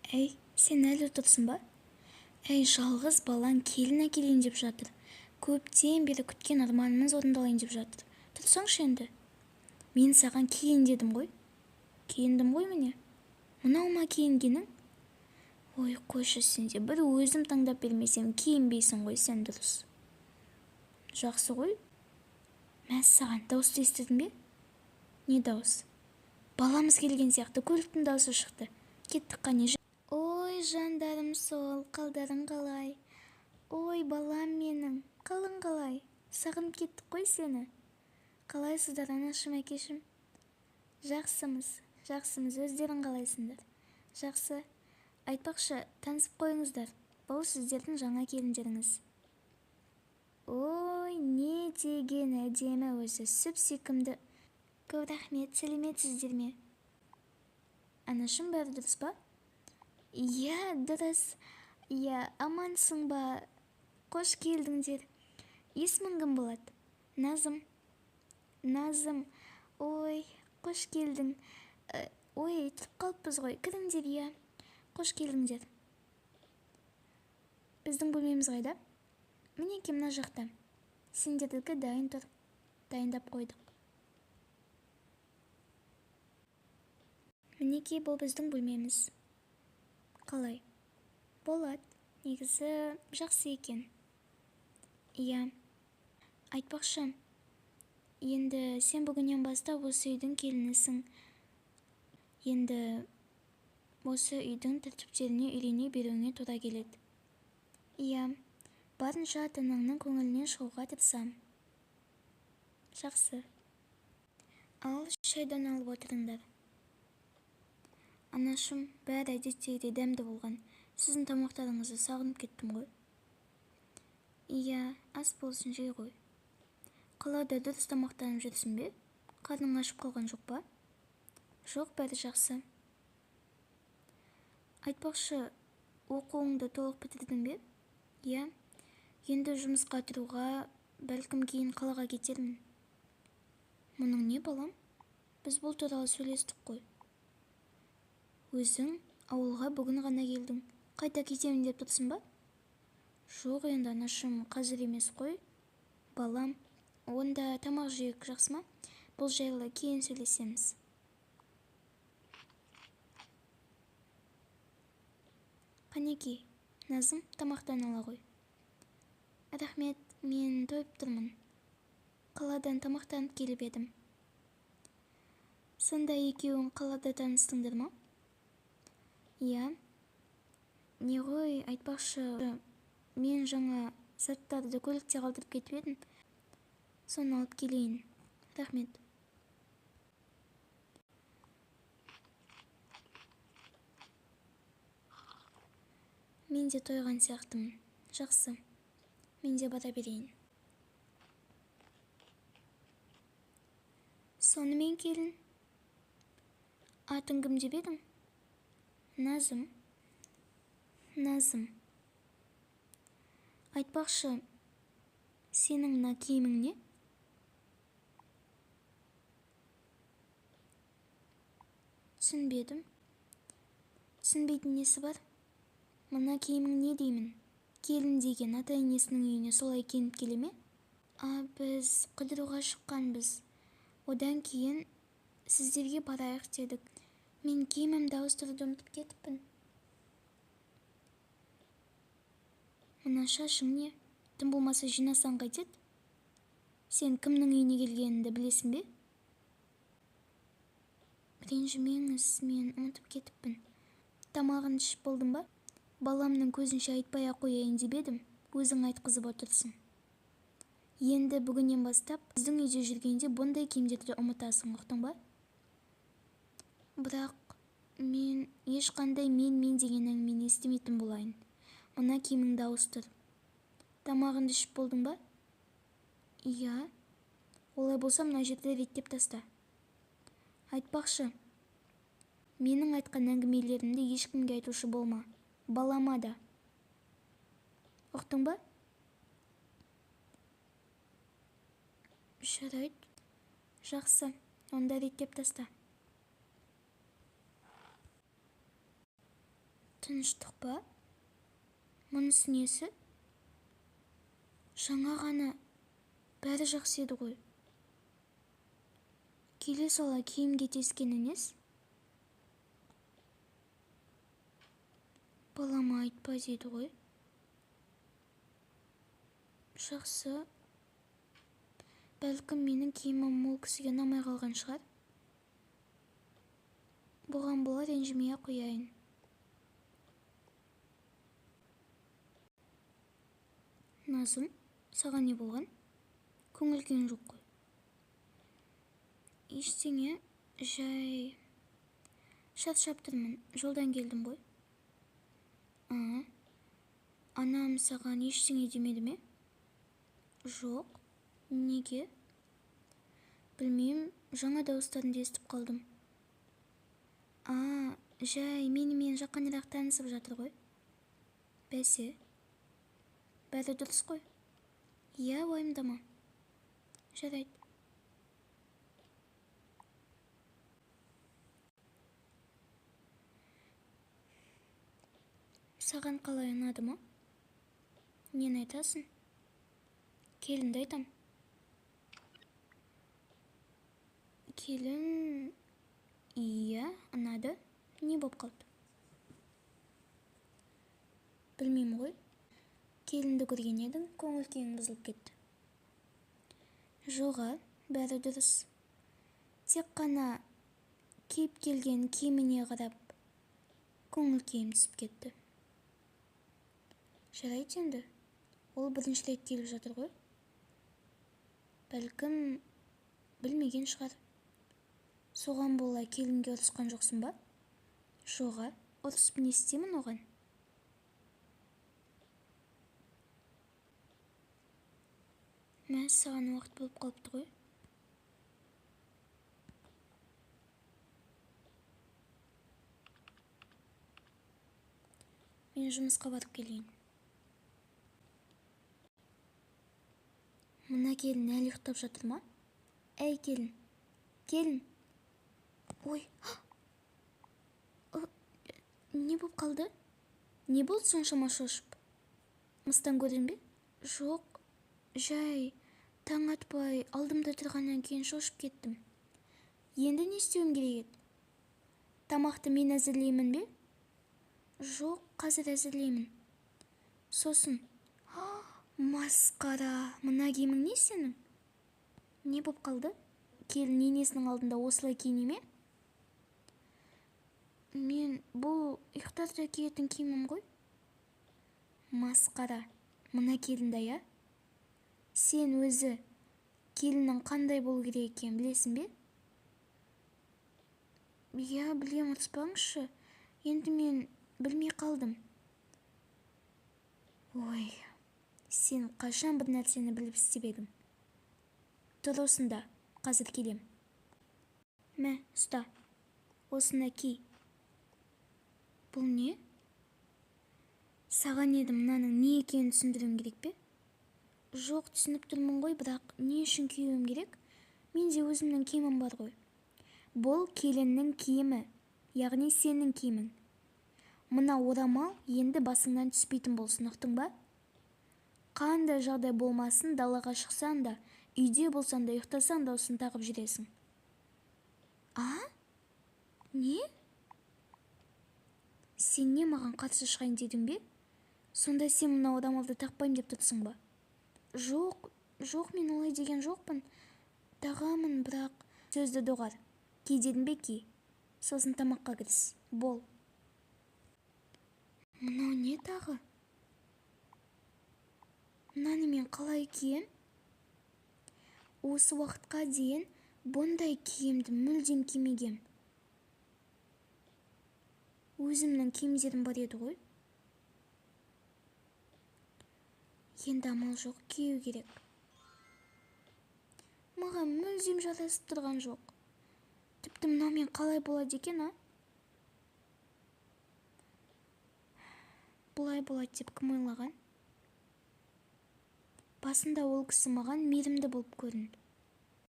Әй, сен әлі тұрсың ба? Әй, жалғыз балаң келін әкелейін деп жатыр. Көптен бері күткен арманымыз орындалайын деп жатыр. Тұрсаңшы енді. Мен саған кейін дедім ғой. Киіндім ғой міне. Мынау ма киінгенің? Ой, қойшы сен де, бір өзім таңдап бермесем киінбейсің ғой сен дұрыс. Жақсы ғой. Мәссаған, дауысты естідің бе? Не дауыс? Баламыз келген сияқты, көліктің дауысы шықты. Кеттік қане. Ой, жандарым сол, қалдарың қалай? Ой, балам менің, қалың қалай? Сағынып кеттік қой сені. Қалайсыздар анашым, әкешім? Жақсымыз, өздерің қалайсыңдар? Жақсы. Айтпақшы, танысып қойыңыздар. Бұл сіздердің жаңа келіндеріңіз. Ой, не деген әдемі өзі, сүп-сүйкімді. Көп рахмет, сәлеметсіздер ме? Анашым, бәрі дұрыс па? Иә, дұрыс. Иә, амансың ба? Қош келдіңдер. Есімің кім болады? Назым. Назым. Ой, қош келдің. Ой, тұрып қалыппыз ғой. Кіріңдер, иә. Қош келдіңдер. Біздің бөлмеміз қайда? Мінеки мына жақта. Сендердікі дайын тұр. Дайындап қойдық. Мінеки бұл біздің бөлмеміз. Қалай? Болады. Негізі жақсы екен. Иә. Айтпақшы, енді сен бүгіннен бастап осы үйдің келінісің. Енді осы үйдің тәртіптеріне үйрене беруіңе тура келеді. Иә, барынша ата-анаңның көңілінен шығуға тырысам. Жақсы. Ал шайдан алып отырыңдар. Анашым, бәрі әдеттегідей дәмді болған. Сіздің тамақтарыңызды сағынып кеттім ғой. Иә, ас болсын жей ғой. Қалада дұрыс тамақтанып жүрсің бе? Қарның ашып қалған жоқ па? Жоқ, бәрі жақсы. Айтпақшы, оқуыңды толық бітірдің бе? Иә, енді жұмысқа тұруға, бәлкім кейін қалаға кетермін. Мұның не, балам? Біз бұл туралы сөйлестік қой. Өзің ауылға бүгін ғана келдің. Қайта кетемін деп тұрсың ба? Жоқ, енді анашым, қазір емес қой. Балам, онда тамақ жейік, жақсы ма? Бұл жайлы кейін сөйлесеміз. Қанеки, Назым, тамақтан ала ғой. Рахмет, мен тойып тұрмын. Қаладан тамақтанып келіп едім. Сонда екеуің қалада таныстыңдар ма? Иә. Не ғой, айтпақшы, мен жаңа заттарды көлікте қалдырып кетіп едім. Соны алып келейін. Рахмет. Мен де тойған сияқтымын. Жақсы. Мен де бара берейін. Сонымен келін. Атың кім деп едің? Назым. Назым. Айтпақшы, сенің мына киімің не? Түсінбедім. Түсінбейтін несі бар? Мына киімің не деймін? Келін деген ата-енесінің үйіне солай киініп келе ме? Біз қыдыруға шыққанбыз. Одан кейін сіздерге барайық дедік. Мен киімімді ауыстыруды ұмытып кетіппін. Мына шашың не? Тым болмаса жинасаң қайтеді? Сен кімнің үйіне келгеніңді білесің бе? Ренжімеңіз, мен ұмытып кетіппін. Тамағын ішіп болдың ба? Баламның көзінше айтпай-ақ қояйын деп едім, өзің айтқызып отырсың. Енді бүгіннен бастап біздің үйде жүргенде бұндай киімдерді ұмытасың, ұқтың ба? Бірақ мен ешқандай мен деген әңгімені естімейтін болайын. Мына киіміңді ауыстыр. Тамағыңды ішіп болдың ба? Иә. Олай болса мына жерді реттеп таста. Айтпақшы, менің айтқан әңгімелерімді ешкімге айтушы болма. Балама да. Ұқтың ба? Жарайды. Жақсы, онда реттеп таста. Тыныштық па? Мұнысы несі? Жаңа ғана бәрі жақсы еді ғой. Келе сала киімге тескені нес? Балама айтпа дейді ғой. Жақсы. Бәлкім менің киімім ол кісіге ұнамай қалған шығар. Бұған бола ренжімей-ақ қояйын. Назым, саған не болған? Көңіл күйің жоқ қой. Ештеңе, жай шаршап тұрмын, жолдан келдім ғой. Анам саған ештеңе демеді ме? Жоқ. Неге? Білмеймін, жаңа дауыстарыңды естіп қалдым. Жай менімен жақынырақ танысып жатыр ғой. Бәсе, бәрі дұрыс қой. Иә, уайымдама. Жарайды. Саған қалай ұнады ма? Нені айтасың? Келінді айтам. Келін... Иә, ұнады. Не боп қалды? Білмеймін ғой. Келінді көрген едің, көңіл күйің бұзылып кетті. Жоға, бәрі дұрыс. Тек қана киіп келген киіміне қарап, көңіл күйім түсіп кетті. Жарайды енді, ол бірінші рет келіп жатыр ғой. Бәлкім білмеген шығар. Соған бола келінге ұрысқан жоқсың ба? Жоға, ұрысып не істеймін оған? Мәз, саған уақыт болып қалыпты ғой. Мен жұмысқа барып келейін. Мына келін әлі ұйықтап жатыр ма? Әй, келін. Келін. Ой. Не боп қалды? Не болды соншама шошып? Мыстан көрдің бе? Жоқ. Жай, таң атпай алдымда тұрғаннан кейін шошып кеттім. Енді не істеуім керек еді? Тамақты мен әзірлеймін бе? Жоқ, қазір әзірлеймін. Сосын. Масқара, мына киімің не сенің? Не боп қалды? Келін енесінің алдында осылай киіне ме? Мен бұл ұйықтарда киетін киімім ғой. Масқара, мына келінді я? Сен өзі келіннің қандай болу керек екенін білесің бе? Иә, білем, ұрыспаңызшы. Енді мен білмей қалдым. Ой, сен қашан бір нәрсені біліп істеп едің? Тұр осында, қазір келем. Мә, ұста, осында ки. Бұл не? Саған едім мынаның не екенін түсіндіруім керек пе? Жоқ, түсініп тұрмын ғой, бірақ не үшін киюім керек? Менде өзімнің киімім бар ғой. Бұл келіннің киімі, яғни сенің киімің. Мына орамал енді басыңнан түспейтін болсын, ұқтың ба? Қандай жағдай болмасын, далаға шықсаң да, үйде болсаң да, ұйықтасаң да осын тағып жүресің. Не? Сен не маған қарсы шығайын дедің бе? Сонда сен мына орамалды тақпайым деп тұрсың ба? Жоқ, мен олай деген жоқпын. Тағамын, бірақ сөзді доғар. Ки дедің бе, ки. Сосын тамаққа кіріс. Бол. Мынау не тағы? Мынаны мен қалай кием? Осы уақытқа дейін бұндай киімді мүлдем кимегем. Өзімнің киімдерім бар еді ғой. Енді амал жоқ, кию керек. Маған мүлдем жарасып тұрған жоқ. Тіпті мынаумен қалай болады екен, Бұлай болады деп кім ойлаған? Басында ол кісі маған мейірімді болып көрінді.